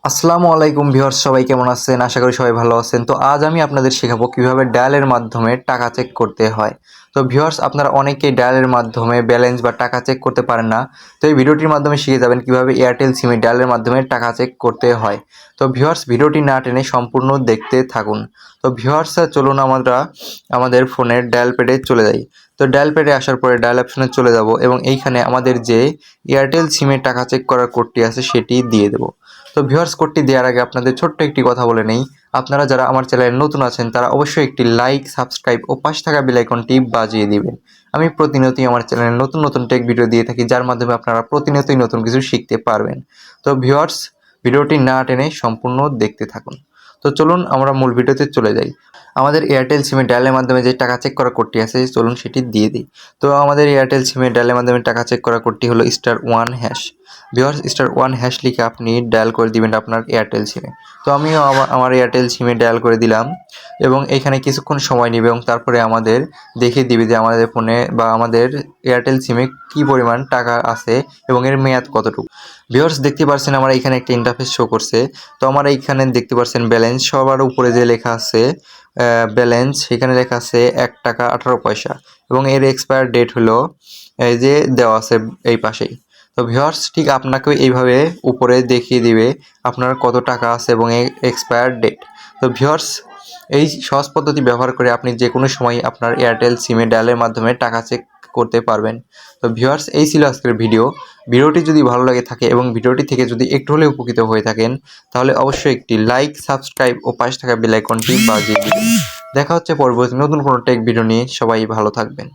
আসসালামু আলাইকুম ভিউয়ার্স, সবাই কেমন আছেন? আশা করি সবাই ভালো আছেন। তো আজ আমি আপনাদের শেখাবো কিভাবে ডায়ালের মাধ্যমে টাকা চেক করতে হয়। তো ভিউয়ার্স, আপনারা অনেকেই ডায়ালের মাধ্যমে ব্যালেন্স বা টাকা চেক করতে পারেন না। তো এই ভিডিওটির মাধ্যমে শিখে যাবেন কিভাবে এয়ারটেল সিমে ডায়ালের মাধ্যমে টাকা চেক করতে হয়। তো ভিউয়ার্স, ভিডিওটি না টেনে সম্পূর্ণ দেখতে থাকুন। তো ভিউয়ার্স, চলুন আমরা আমাদের ফোনের ডায়াল প্যাডে চলে যাই। তো ডায়াল প্যাডে আসার পরে ডায়াল অপশনে চলে যাব এবং এইখানে আমাদের যে এয়ারটেল সিমে টাকা চেক করার কোডটি আছে সেটি দিয়ে দেব। তো ভিউয়ার্স, কোডটি দেওয়ার আগে আপনাদের ছোট্ট একটি কথা বলে নেই। আপনারা যারা আমার চ্যানেলে নতুন আছেন তারা অবশ্যই একটি লাইক, সাবস্ক্রাইব ও পাশে থাকা বেল আইকনটি বাজিয়ে দিবেন। আমি প্রতিনিয়তই আমার চ্যানেলে নতুন নতুন টেক ভিডিও দিয়ে থাকি, যার মাধ্যমে আপনারা প্রতিনিয়তই নতুন কিছু শিখতে পারবেন। তো ভিউয়ার্স, ভিডিওটি না টেনে সম্পূর্ণ দেখতে থাকুন। তো চলুন আমরা মূল ভিডিওতে চলে যাই। আমাদের এয়ারটেল সিমে ডায়ালের মাধ্যমে যে টাকা চেক করার কোডটি আছে চলুন সেটি দিয়ে দিই। তো আমাদের এয়ারটেল সিমে ডায়ালের মাধ্যমে টাকা চেক করার কোডটি হলো *1#। ভিউয়ার্স, *1# লিখে আপনি ডায়াল করে দিবেন আপনার এয়ারটেল সিমে। তো আমিও আমার এয়ারটেল সিমে ডায়াল করে দিলাম এবং এখানে কিছুক্ষণ সময় নেবে এবং তারপরে আমাদের দেখিয়ে দিবে যে আমাদের ফোনে বা আমাদের এয়ারটেল সিমে কী পরিমাণ টাকা আছে এবং এর মেয়াদ কতটুকু। ভিউয়ার্স, দেখতে পাচ্ছেন আমার এখানে একটা ইন্টারফেস শো করছে। তো আমার এইখানে দেখতে পাচ্ছেন ব্যালেন্স, সবার উপরে যে লেখা আছে ব্যালেন্স, সেখানে লেখা আছে ৳1.18 এবং এর এক্সপায়ার ডেট হলো এই যে দেওয়া আছে এই পাশেই। তো ভিউয়ার্স, ঠিক আপনাকেও এইভাবে উপরে দেখিয়ে দিবে আপনার কত টাকা আছে এবং এক্সপায়ার ডেট। তো ভিউয়ার্স, এই সহজ পদ্ধতি ব্যবহার করে আপনি যে কোনো সময় আপনার এয়ারটেল সিমে ডায়ালের মাধ্যমে টাকা চেক করতে পারবেন। তো ভিউয়ার্স, এই ছিল আজকের ভিডিওটি যদি ভালো লাগে থাকে এবং ভিডিওটি থেকে যদি একটু হলেও উপকৃত হয়ে থাকেন তাহলে অবশ্যই একটি লাইক, সাবস্ক্রাইব ও পাশে থাকা বেল আইকনটি বাজিয়ে দিবেন। দেখা হচ্ছে পরবর্তী নতুন কোনো টেক ভিডিও নিয়ে। সবাই ভালো থাকবেন।